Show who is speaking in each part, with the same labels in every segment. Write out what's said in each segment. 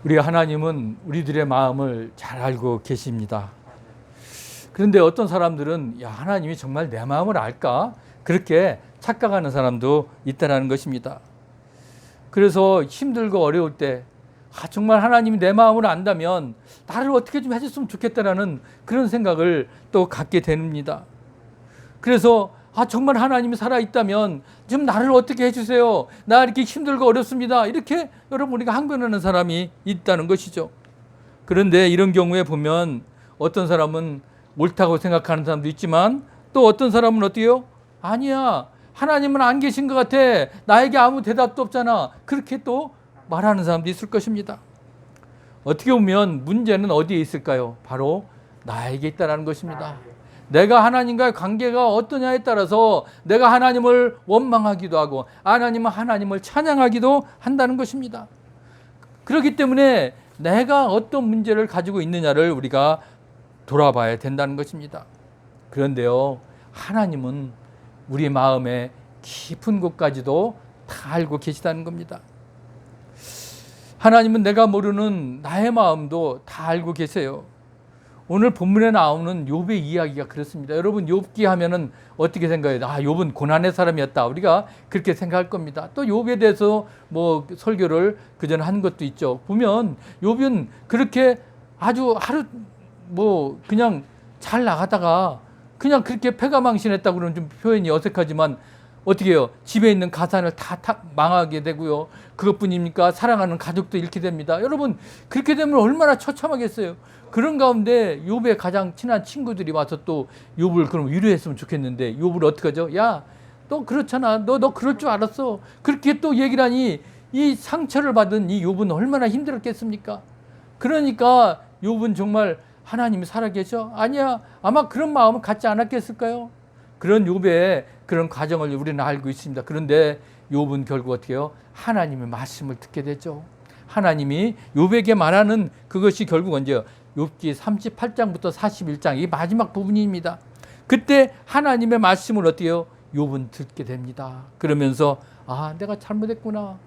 Speaker 1: 우리 하나님은 우리들의 마음을 잘 알고 계십니다. 그런데 어떤 사람들은 야, 하나님이 정말 내 마음을 알까? 그렇게 착각하는 사람도 있다는 것입니다. 그래서 힘들고 어려울 때 정말 하나님이 내 마음을 안다면 나를 어떻게 좀 해줬으면 좋겠다라는 그런 생각을 또 갖게 됩니다. 그래서 정말 하나님이 살아있다면 좀 나를 어떻게 해주세요. 나 이렇게 힘들고 어렵습니다. 이렇게 여러분 우리가 항변하는 사람이 있다는 것이죠. 그런데 이런 경우에 보면 어떤 사람은 옳다고 생각하는 사람도 있지만 또 어떤 사람은 어때요? 아니야. 하나님은 안 계신 것 같아. 나에게 아무 대답도 없잖아. 그렇게 또 말하는 사람도 있을 것입니다. 어떻게 보면 문제는 어디에 있을까요? 바로 나에게 있다는 것입니다. 내가 하나님과의 관계가 어떠냐에 따라서 내가 하나님을 원망하기도 하고 하나님을 찬양하기도 한다는 것입니다. 그렇기 때문에 내가 어떤 문제를 가지고 있느냐를 우리가 돌아봐야 된다는 것입니다. 그런데요, 하나님은 우리 마음의 깊은 곳까지도 다 알고 계시다는 겁니다. 하나님은 내가 모르는 나의 마음도 다 알고 계세요. 오늘 본문에 나오는 욥의 이야기가 그렇습니다. 여러분 욥기 하면은 어떻게 생각해요? 욥은 고난의 사람이었다. 우리가 그렇게 생각할 겁니다. 또 욥에 대해서 뭐 설교를 그전에 한 것도 있죠. 보면 욥은 그렇게 아주 하루 그냥 잘 나가다가 그냥 그렇게 패가망신했다고 그러면 좀 표현이 어색하지만 어떻게 해요? 집에 있는 가산을 다 망하게 되고요. 그것뿐입니까? 사랑하는 가족도 잃게 됩니다. 여러분 그렇게 되면 얼마나 처참하겠어요. 그런 가운데 욥의 가장 친한 친구들이 와서 또 욥을 그럼 위로했으면 좋겠는데 욥을 어떻게 하죠? 야, 너 그렇잖아. 너 그럴 줄 알았어. 그렇게 또 얘기를 하니 이 상처를 받은 이 욥은 얼마나 힘들었겠습니까? 그러니까 욥은 정말 하나님이 살아계셔? 아니야. 아마 그런 마음을 갖지 않았겠을까요? 그런 욥의 그런 과정을 우리는 알고 있습니다. 그런데 욥은 결국 어떻게 해요? 하나님의 말씀을 듣게 되죠. 하나님이 욥에게 말하는 그것이 결국 언제요? 욥기 38장부터 41장 이 마지막 부분입니다. 그때 하나님의 말씀을 어떻게 해요? 욥은 듣게 됩니다. 그러면서 내가 잘못했구나.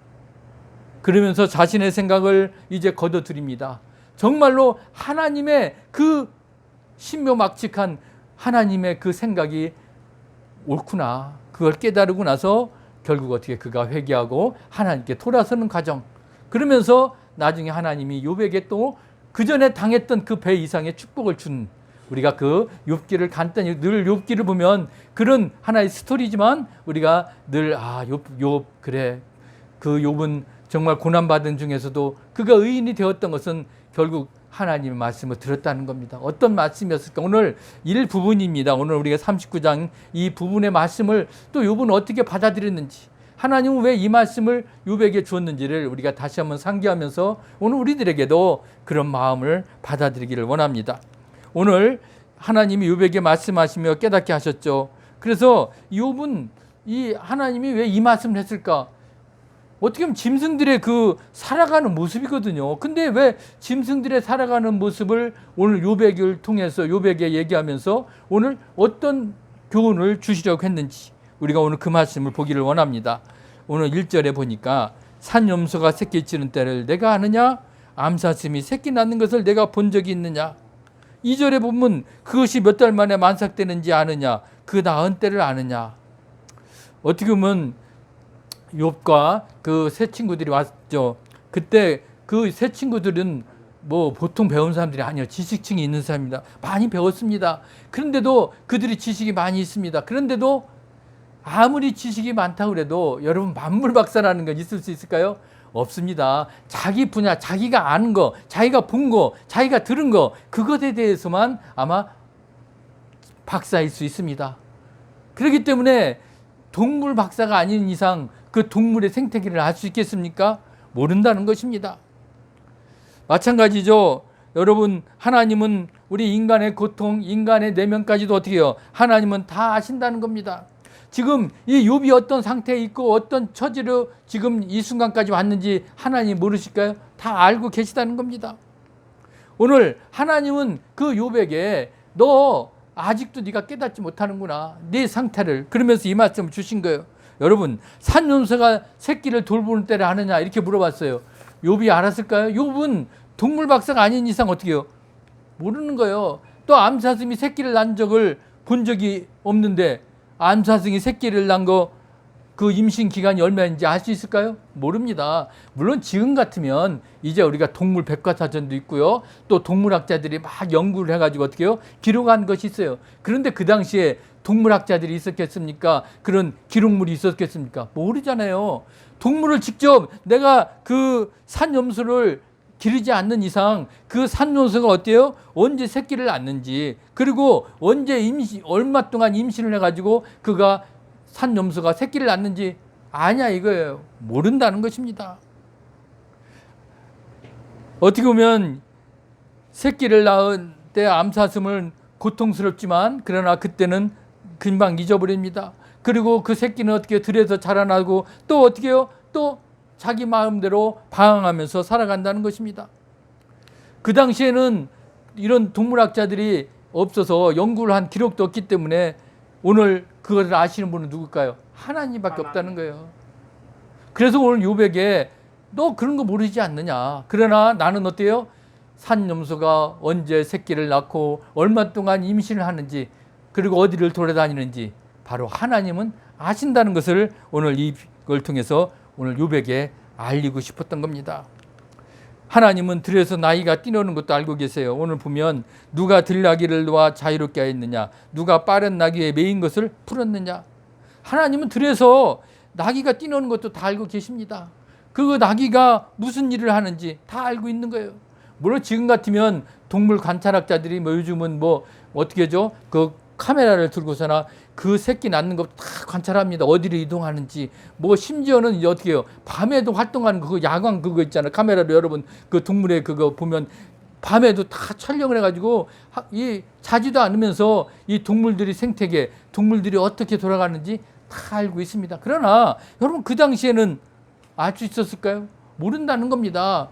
Speaker 1: 그러면서 자신의 생각을 이제 거둬들입니다. 정말로 하나님의 그 신묘막측한 하나님의 그 생각이 옳구나. 그걸 깨달으고 나서 결국 어떻게 그가 회개하고 하나님께 돌아서는 과정. 그러면서 나중에 하나님이 욥에게 또 그전에 당했던 그 배 이상의 축복을 준 우리가 그 욥기를 간단히 늘 욥기를 보면 그런 하나의 스토리지만 우리가 늘 욥 그래. 그 욥은 정말 고난받은 중에서도 그가 의인이 되었던 것은 결국 하나님의 말씀을 들었다는 겁니다. 어떤 말씀이었을까? 오늘 일부분입니다. 오늘 우리가 39장 이 부분의 말씀을 또 욥은 어떻게 받아들였는지 하나님은 왜 이 말씀을 욥에게 주었는지를 우리가 다시 한번 상기하면서 오늘 우리들에게도 그런 마음을 받아들이기를 원합니다. 오늘 하나님이 욥에게 말씀하시며 깨닫게 하셨죠. 그래서 욥은 이 하나님이 왜 이 말씀을 했을까? 어떻게 보면 짐승들의 그 살아가는 모습이거든요. 근데 왜 짐승들의 살아가는 모습을 오늘 욥에게 통해서 욥에게 얘기하면서 오늘 어떤 교훈을 주시려고 했는지 우리가 오늘 그 말씀을 보기를 원합니다. 오늘 1절에 보니까 산염소가 새끼 찌는 때를 내가 아느냐? 암사슴이 새끼 낳는 것을 내가 본 적이 있느냐? 2절에 보면 그것이 몇 달 만에 만삭되는지 아느냐? 그 낳은 때를 아느냐? 어떻게 보면 욥과 그 세 친구들이 왔죠. 그때 그 세 친구들은 보통 배운 사람들이 아니에요. 지식층이 있는 사람입니다. 많이 배웠습니다. 그런데도 그들이 지식이 많이 있습니다. 그런데도 아무리 지식이 많다고 그래도 여러분 만물 박사라는 건 있을 수 있을까요? 없습니다. 자기 분야, 자기가 아는 거, 자기가 본 거, 자기가 들은 거 그것에 대해서만 아마 박사일 수 있습니다. 그렇기 때문에 동물 박사가 아닌 이상 그 동물의 생태계를 알 수 있겠습니까? 모른다는 것입니다. 마찬가지죠. 여러분 하나님은 우리 인간의 고통, 인간의 내면까지도 어떻게 해요? 하나님은 다 아신다는 겁니다. 지금 이 욥이 어떤 상태에 있고 어떤 처지로 지금 이 순간까지 왔는지 하나님 모르실까요? 다 알고 계시다는 겁니다. 오늘 하나님은 그 욥에게 너 아직도 네가 깨닫지 못하는구나. 네 상태를. 그러면서 이 말씀을 주신 거예요. 여러분 산염소가 새끼를 돌보는 때를 아느냐 이렇게 물어봤어요. 욥이 알았을까요? 욥은 동물 박사가 아닌 이상 어떻게 해요? 모르는 거예요. 또 암사슴이 새끼를 낳은 적을 본 적이 없는데 암사슴이 새끼를 낳은 거 그 임신 기간이 얼마인지 알 수 있을까요? 모릅니다. 물론 지금 같으면 이제 우리가 동물 백과사전도 있고요. 또 동물학자들이 막 연구를 해가지고 어떻게 해요? 기록한 것이 있어요. 그런데 그 당시에 동물학자들이 있었겠습니까? 그런 기록물이 있었겠습니까? 모르잖아요. 동물을 직접 내가 그 산염소를 기르지 않는 이상 그 산염소가 어때요? 언제 새끼를 낳는지, 그리고 언제 얼마 동안 임신을 해가지고 그가 산염소가 새끼를 낳는지 아냐 이거예요. 모른다는 것입니다. 어떻게 보면 새끼를 낳은 때 암사슴은 고통스럽지만 그러나 그때는 금방 잊어버립니다. 그리고 그 새끼는 어떻게 들에서 자라나고 또 어떻게 해요? 또 자기 마음대로 방황하면서 살아간다는 것입니다. 그 당시에는 이런 동물학자들이 없어서 연구를 한 기록도 없기 때문에 오늘 그것을 아시는 분은 누굴까요? 하나님밖에 없다는 거예요. 그래서 오늘 욥에게 너 그런 거 모르지 않느냐. 그러나 나는 어때요? 산염소가 언제 새끼를 낳고 얼마 동안 임신을 하는지 그리고 어디를 돌아다니는지 바로 하나님은 아신다는 것을 오늘 이걸 통해서 오늘 욥에게 알리고 싶었던 겁니다. 하나님은 들에서 나귀가 뛰노는 것도 알고 계세요. 오늘 보면 누가 들나귀를 놓아 자유롭게 하였느냐, 누가 빠른 나귀에 매인 것을 풀었느냐. 하나님은 들에서 나귀가 뛰노는 것도 다 알고 계십니다. 그 나귀가 무슨 일을 하는지 다 알고 있는 거예요. 물론 지금 같으면 동물 관찰학자들이 뭐 요즘은 뭐 어떻게 하죠? 그 카메라를 들고서나 그 새끼 낳는 거 다 관찰합니다. 어디로 이동하는지. 뭐 심지어는 어떻게 해요? 밤에도 활동하는 그 야광 그거 있잖아요. 카메라로 여러분 그 동물의 그거 보면 밤에도 다 촬영을 해가지고 이 자지도 않으면서 이 동물들이 생태계, 동물들이 어떻게 돌아가는지 다 알고 있습니다. 그러나 여러분 그 당시에는 알 수 있었을까요? 모른다는 겁니다.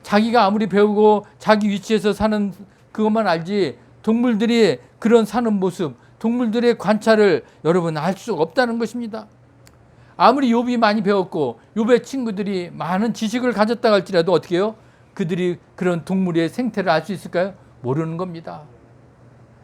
Speaker 1: 자기가 아무리 배우고 자기 위치에서 사는 그것만 알지 동물들이 그런 사는 모습, 동물들의 관찰을 여러분 알 수 없다는 것입니다. 아무리 욥이 많이 배웠고 욥의 친구들이 많은 지식을 가졌다 할지라도 어떻게 해요? 그들이 그런 동물의 생태를 알 수 있을까요? 모르는 겁니다.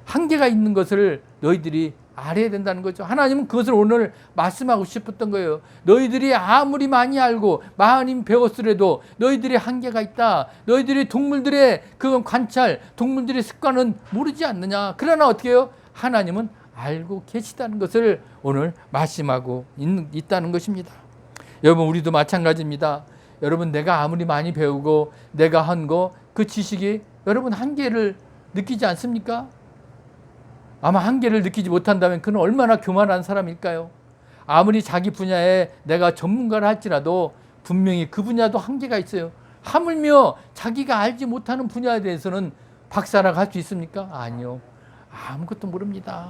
Speaker 1: 한계가 있는 것을 너희들이 알아야 된다는 거죠. 하나님은 그것을 오늘 말씀하고 싶었던 거예요. 너희들이 아무리 많이 알고 많이 배웠으라도 너희들이 한계가 있다. 너희들이 동물들의 그건 관찰, 동물들의 습관은 모르지 않느냐. 그러나 어떻게 해요? 하나님은 알고 계시다는 것을 오늘 말씀하고 있다는 것입니다. 여러분 우리도 마찬가지입니다. 여러분 내가 아무리 많이 배우고 내가 한 거 그 지식이 여러분 한계를 느끼지 않습니까? 아마 한계를 느끼지 못한다면 그는 얼마나 교만한 사람일까요? 아무리 자기 분야에 내가 전문가를 할지라도 분명히 그 분야도 한계가 있어요. 하물며 자기가 알지 못하는 분야에 대해서는 박사라고 할 수 있습니까? 아니요. 아무것도 모릅니다.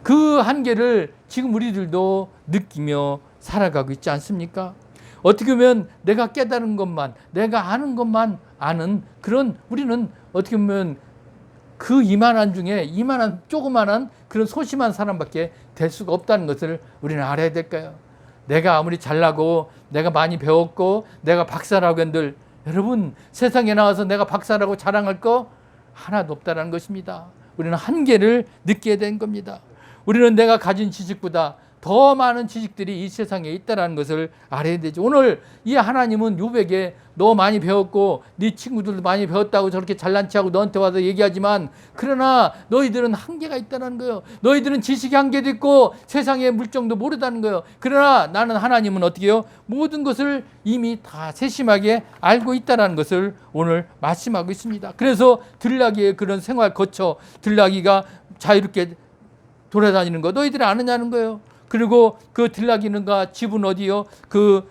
Speaker 1: 그 한계를 지금 우리들도 느끼며 살아가고 있지 않습니까? 어떻게 보면 내가 깨달은 것만, 내가 아는 것만 아는 그런 우리는 어떻게 보면 그 이만한 중에 이만한 조그만한 그런 소심한 사람밖에 될 수가 없다는 것을 우리는 알아야 될까요? 내가 아무리 잘나고 내가 많이 배웠고 내가 박사라고 한들 여러분 세상에 나와서 내가 박사라고 자랑할 거 하나도 없다는 것입니다. 우리는 한계를 느끼게 된 겁니다. 우리는 내가 가진 지식보다 더 많은 지식들이 이 세상에 있다는 것을 알아야 되죠. 오늘 이 하나님은 욥에게 너 많이 배웠고 네 친구들도 많이 배웠다고 저렇게 잘난 체하고 너한테 와서 얘기하지만 그러나 너희들은 한계가 있다는 거예요. 너희들은 지식의 한계도 있고 세상의 물정도 모르다는 거예요. 그러나 나는 하나님은 어떻게 해요? 모든 것을 이미 다 세심하게 알고 있다는 것을 오늘 말씀하고 있습니다. 그래서 들나귀의 그런 생활 거쳐 들나귀가 자유롭게 돌아다니는 거 너희들이 아느냐는 거예요. 그리고 그 들나귀는가 집은 어디요? 그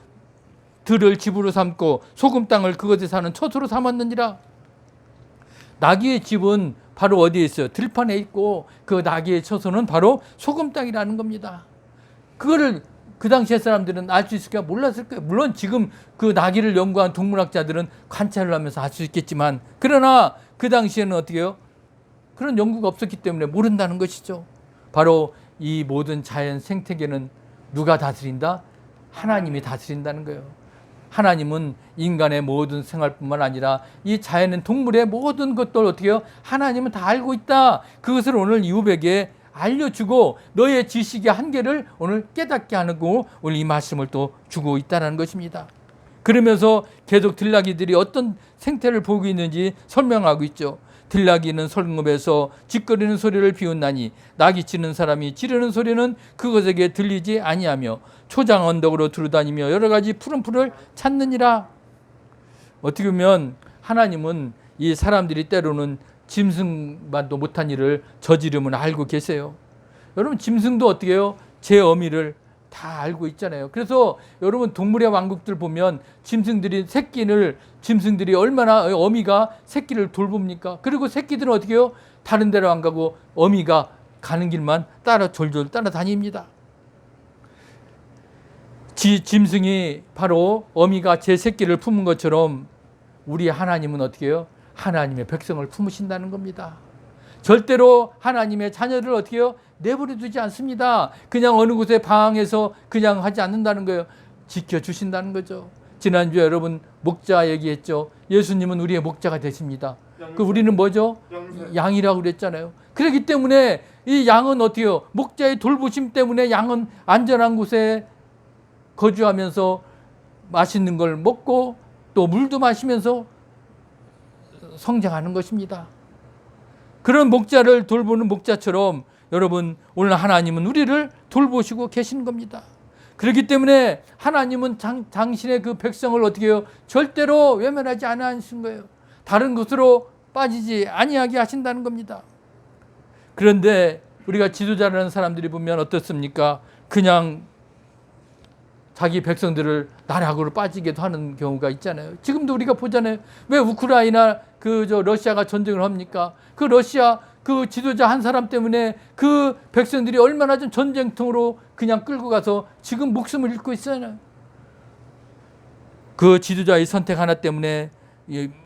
Speaker 1: 들을 집으로 삼고 소금 땅을 그것에 사는 처소로 삼았느니라. 나귀의 집은 바로 어디에 있어요? 들판에 있고 그 나귀의 처소는 바로 소금 땅이라는 겁니다. 그거를 그 당시의 사람들은 알 수 있을까? 몰랐을 거예요. 물론 지금 그 나귀를 연구한 동물학자들은 관찰을 하면서 알 수 있겠지만 그러나 그 당시에는 어떻게 해요? 그런 연구가 없었기 때문에 모른다는 것이죠. 바로 이 모든 자연 생태계는 누가 다스린다? 하나님이 다스린다는 거예요. 하나님은 인간의 모든 생활뿐만 아니라 이 자연의 동물의 모든 것들 어떻게 해요? 하나님은 다 알고 있다. 그것을 오늘 욥에게 알려주고 너의 지식의 한계를 오늘 깨닫게 하고 오늘 이 말씀을 또 주고 있다는 것입니다. 그러면서 계속 들나귀들이 어떤 생태를 보고 있는지 설명하고 있죠. 들나귀는 설금에서 짖거리는 소리를 비웃나니 낙이 치는 사람이 지르는 소리는 그것에게 들리지 아니하며 초장 언덕으로 두루다니며 여러 가지 푸른 풀을 찾느니라. 어떻게 보면 하나님은 이 사람들이 때로는 짐승만도 못한 일을 저지르면 알고 계세요. 여러분 짐승도 어떻게 해요? 제 어미를 다 알고 있잖아요. 그래서 여러분 동물의 왕국들 보면 짐승들이 얼마나 어미가 새끼를 돌봅니까? 그리고 새끼들은 어떻게 해요? 다른 데로 안 가고 어미가 가는 길만 따라 졸졸 따라다닙니다. 짐승이 바로 어미가 제 새끼를 품은 것처럼 우리 하나님은 어떻게 해요? 하나님의 백성을 품으신다는 겁니다. 절대로 하나님의 자녀를 어떻게 해요? 내버려 두지 않습니다. 그냥 어느 곳에 방황해서 그냥 하지 않는다는 거예요. 지켜주신다는 거죠. 지난주에 여러분 목자 얘기했죠. 예수님은 우리의 목자가 되십니다. 그 우리는 뭐죠? 양이라고 그랬잖아요. 그렇기 때문에 이 양은 어떻게 해요? 목자의 돌보심 때문에 양은 안전한 곳에 거주하면서 맛있는 걸 먹고 또 물도 마시면서 성장하는 것입니다. 그런 목자를 돌보는 목자처럼 여러분 오늘 하나님은 우리를 돌보시고 계시는 겁니다. 그렇기 때문에 하나님은 당신의 그 백성을 어떻게 해요? 절대로 외면하지 않으신 거예요. 다른 곳으로 빠지지 아니하게 하신다는 겁니다. 그런데 우리가 지도자라는 사람들이 보면 어떻습니까? 그냥 자기 백성들을 나락으로 빠지게도 하는 경우가 있잖아요. 지금도 우리가 보잖아요. 왜 우크라이나 러시아가 전쟁을 합니까? 그 러시아 그 지도자 한 사람 때문에 그 백성들이 얼마나 좀 전쟁통으로 그냥 끌고 가서 지금 목숨을 잃고 있어요. 그 지도자의 선택 하나 때문에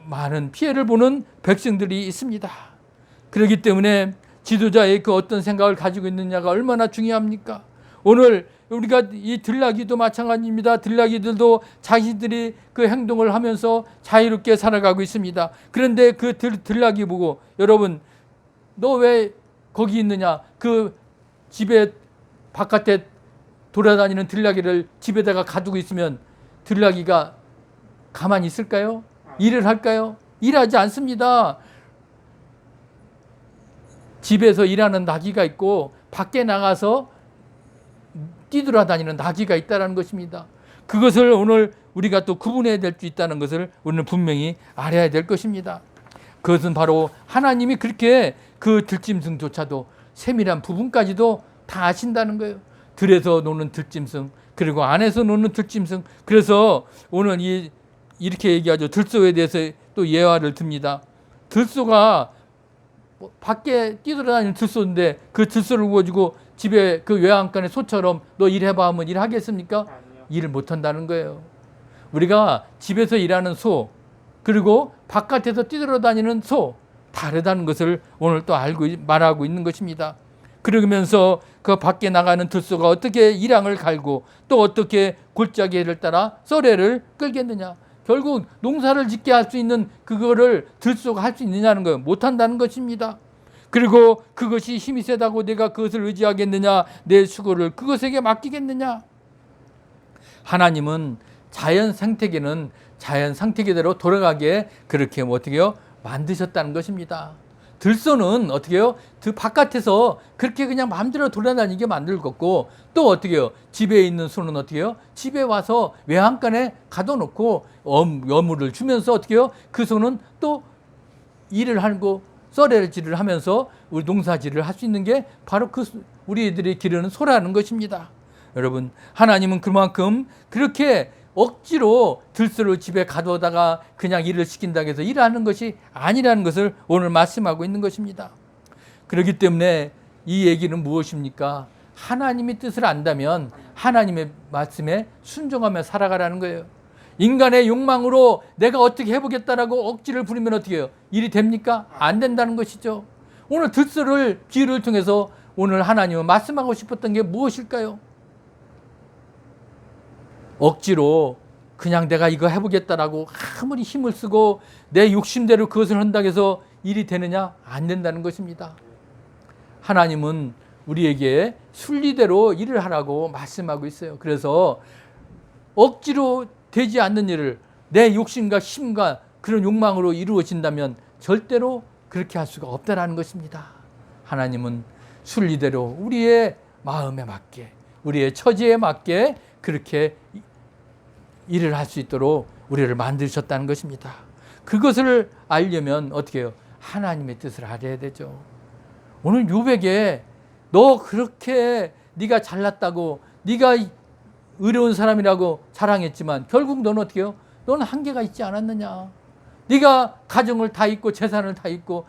Speaker 1: 많은 피해를 보는 백성들이 있습니다. 그렇기 때문에 지도자의 그 어떤 생각을 가지고 있느냐가 얼마나 중요합니까? 오늘 우리가 이 들나귀도 마찬가지입니다. 들나귀들도 자기들이 그 행동을 하면서 자유롭게 살아가고 있습니다. 그런데 그 들나귀 보고 여러분 너 왜 거기 있느냐? 그 집에 바깥에 돌아다니는 들나귀를 집에다가 가두고 있으면 들나귀가 가만히 있을까요? 일을 할까요? 일하지 않습니다. 집에서 일하는 나귀가 있고 밖에 나가서 뛰돌아다니는 나귀가 있다는 것입니다. 그것을 오늘 우리가 또 구분해야 될 수 있다는 것을 우리는 분명히 알아야 될 것입니다. 그것은 바로 하나님이 그렇게 그 들짐승조차도 세밀한 부분까지도 다 아신다는 거예요. 들에서 노는 들짐승 그리고 안에서 노는 들짐승. 그래서 오늘 이렇게 얘기하죠. 들소에 대해서 또 예화를 듭니다. 들소가 밖에 뛰돌아다니는 들소인데 그 들소를 구워주고 집에 그 외양간의 소처럼 너 일해봐 하면 일하겠습니까?
Speaker 2: 아니요.
Speaker 1: 일을 못한다는 거예요. 우리가 집에서 일하는 소 그리고 바깥에서 뛰돌아다니는 소 다르다는 것을 오늘 또 말하고 있는 것입니다. 그러면서 그 밖에 나가는 들소가 어떻게 이랑을 갈고 또 어떻게 골짜기를 따라 썰매를 끌겠느냐. 결국 농사를 짓게 할 수 있는 그거를 들소가 할 수 있느냐는 거예요. 못한다는 것입니다. 그리고 그것이 힘이 세다고 내가 그것을 의지하겠느냐. 내 수고를 그것에게 맡기겠느냐. 하나님은 자연 생태계는 자연 상태계대로 돌아가게 그렇게 어떻게 해요? 만드셨다는 것입니다. 들소는 어떻게 해요? 바깥에서 그렇게 그냥 마음대로 돌아다니게 만들었고 또 어떻게 해요? 집에 있는 소는 어떻게 해요? 집에 와서 외양간에 가둬놓고 어물을 주면서 어떻게 해요? 그 소는 또 일을 하고 썰매질을 하면서 우리 농사질을 할 수 있는 게 바로 그 우리들이 기르는 소라는 것입니다. 여러분 하나님은 그만큼 그렇게 억지로 들소를 집에 가둬다가 그냥 일을 시킨다고 해서 일하는 것이 아니라는 것을 오늘 말씀하고 있는 것입니다. 그렇기 때문에 이 얘기는 무엇입니까? 하나님의 뜻을 안다면 하나님의 말씀에 순종하며 살아가라는 거예요. 인간의 욕망으로 내가 어떻게 해보겠다라고 억지를 부리면 어떻게 해요? 일이 됩니까? 안 된다는 것이죠. 오늘 들소를 비유를 통해서 오늘 하나님은 말씀하고 싶었던 게 무엇일까요? 억지로 그냥 내가 이거 해보겠다라고 아무리 힘을 쓰고 내 욕심대로 그것을 한다고 해서 일이 되느냐? 안 된다는 것입니다. 하나님은 우리에게 순리대로 일을 하라고 말씀하고 있어요. 그래서 억지로 되지 않는 일을 내 욕심과 힘과 그런 욕망으로 이루어진다면 절대로 그렇게 할 수가 없다는 것입니다. 하나님은 순리대로 우리의 마음에 맞게, 우리의 처지에 맞게 그렇게 일을 할 수 있도록 우리를 만드셨다는 것입니다. 그것을 알려면 어떻게 해요? 하나님의 뜻을 알아야 되죠. 오늘 욥에게 너 그렇게 네가 잘났다고, 네가 의로운 사람이라고 자랑했지만 결국 너는 어떻게 해요? 너는 한계가 있지 않았느냐? 네가 가정을 다 잃고 재산을 다 잃고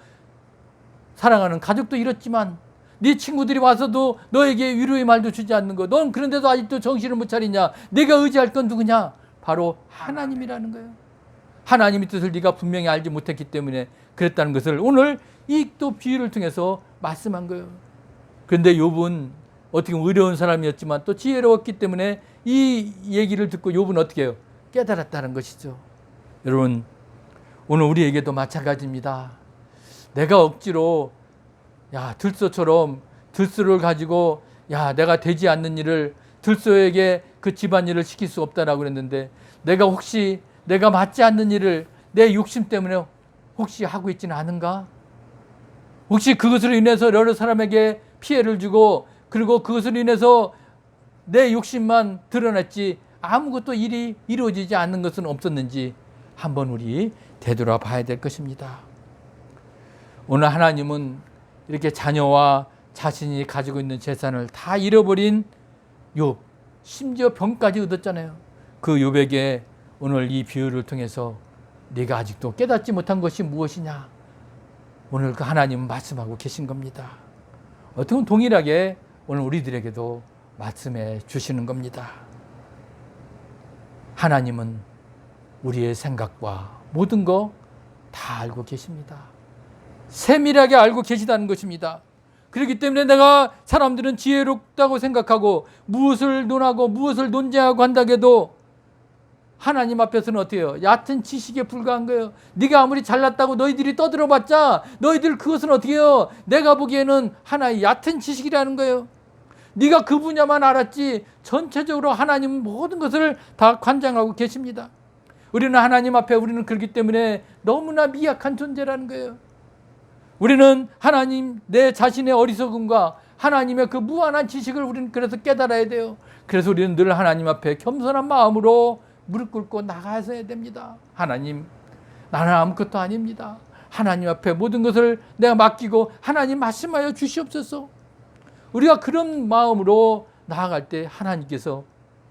Speaker 1: 사랑하는 가족도 잃었지만 네 친구들이 와서도 너에게 위로의 말도 주지 않는 거, 넌 그런데도 아직도 정신을 못 차리냐? 네가 의지할 건 누구냐? 바로 하나님이라는 거예요. 하나님의 뜻을 네가 분명히 알지 못했기 때문에 그랬다는 것을 오늘 이 또 비유를 통해서 말씀한 거예요. 그런데 욥은 어떻게 보면 의로운 사람이었지만 또 지혜로웠기 때문에 이 얘기를 듣고 욥은 어떻게 해요? 깨달았다는 것이죠. 여러분, 오늘 우리에게도 마찬가지입니다. 내가 억지로 들소처럼 들소를 가지고 내가 되지 않는 일을 들소에게 그 집안일을 시킬 수 없다라고 그랬는데 내가 혹시 내가 맞지 않는 일을 내 욕심 때문에 혹시 하고 있지는 않은가? 혹시 그것으로 인해서 여러 사람에게 피해를 주고 그리고 그것으로 인해서 내 욕심만 드러났지 아무것도 일이 이루어지지 않는 것은 없었는지 한번 우리 되돌아봐야 될 것입니다. 오늘 하나님은 이렇게 자녀와 자신이 가지고 있는 재산을 다 잃어버린 욥, 심지어 병까지 얻었잖아요. 그 욥에게 오늘 이 비유를 통해서 네가 아직도 깨닫지 못한 것이 무엇이냐? 오늘 그 하나님은 말씀하고 계신 겁니다. 어떻게 보면 동일하게 오늘 우리들에게도 말씀해 주시는 겁니다. 하나님은 우리의 생각과 모든 거 다 알고 계십니다. 세밀하게 알고 계시다는 것입니다. 그렇기 때문에 내가 사람들은 지혜롭다고 생각하고 무엇을 논하고 무엇을 논쟁하고 한다고 해도 하나님 앞에서는 어때요? 얕은 지식에 불과한 거예요. 네가 아무리 잘났다고 너희들이 떠들어봤자 너희들 그것은 어떻게 해요? 내가 보기에는 하나의 얕은 지식이라는 거예요. 네가 그 분야만 알았지 전체적으로 하나님은 모든 것을 다 관장하고 계십니다. 우리는 하나님 앞에 우리는 그렇기 때문에 너무나 미약한 존재라는 거예요. 우리는 하나님 내 자신의 어리석음과 하나님의 그 무한한 지식을 우리는 그래서 깨달아야 돼요. 그래서 우리는 늘 하나님 앞에 겸손한 마음으로 무릎 꿇고 나가야 됩니다. 하나님, 나는 아무것도 아닙니다. 하나님 앞에 모든 것을 내가 맡기고 하나님 말씀하여 주시옵소서. 우리가 그런 마음으로 나아갈 때 하나님께서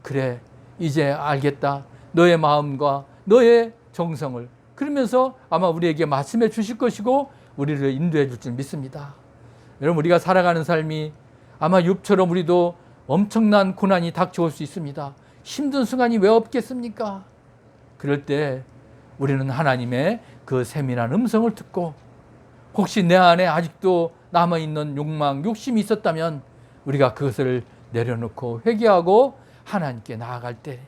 Speaker 1: 그래 이제 알겠다. 너의 마음과 너의 정성을 그러면서 아마 우리에게 말씀해 주실 것이고 우리를 인도해 줄 줄 믿습니다. 여러분, 우리가 살아가는 삶이 아마 욥처럼 우리도 엄청난 고난이 닥쳐올 수 있습니다. 힘든 순간이 왜 없겠습니까? 그럴 때 우리는 하나님의 그 세밀한 음성을 듣고 혹시 내 안에 아직도 남아있는 욕망, 욕심이 있었다면 우리가 그것을 내려놓고 회개하고 하나님께 나아갈 때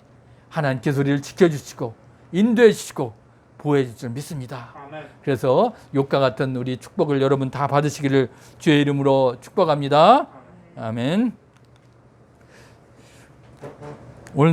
Speaker 1: 하나님께서 우리를 지켜주시고 인도해 주시고 보호해 줄 줄 믿습니다. 아멘. 그래서 욥과 같은 우리 축복을 여러분 다 받으시기를 주의 이름으로 축복합니다. 아멘. 오늘도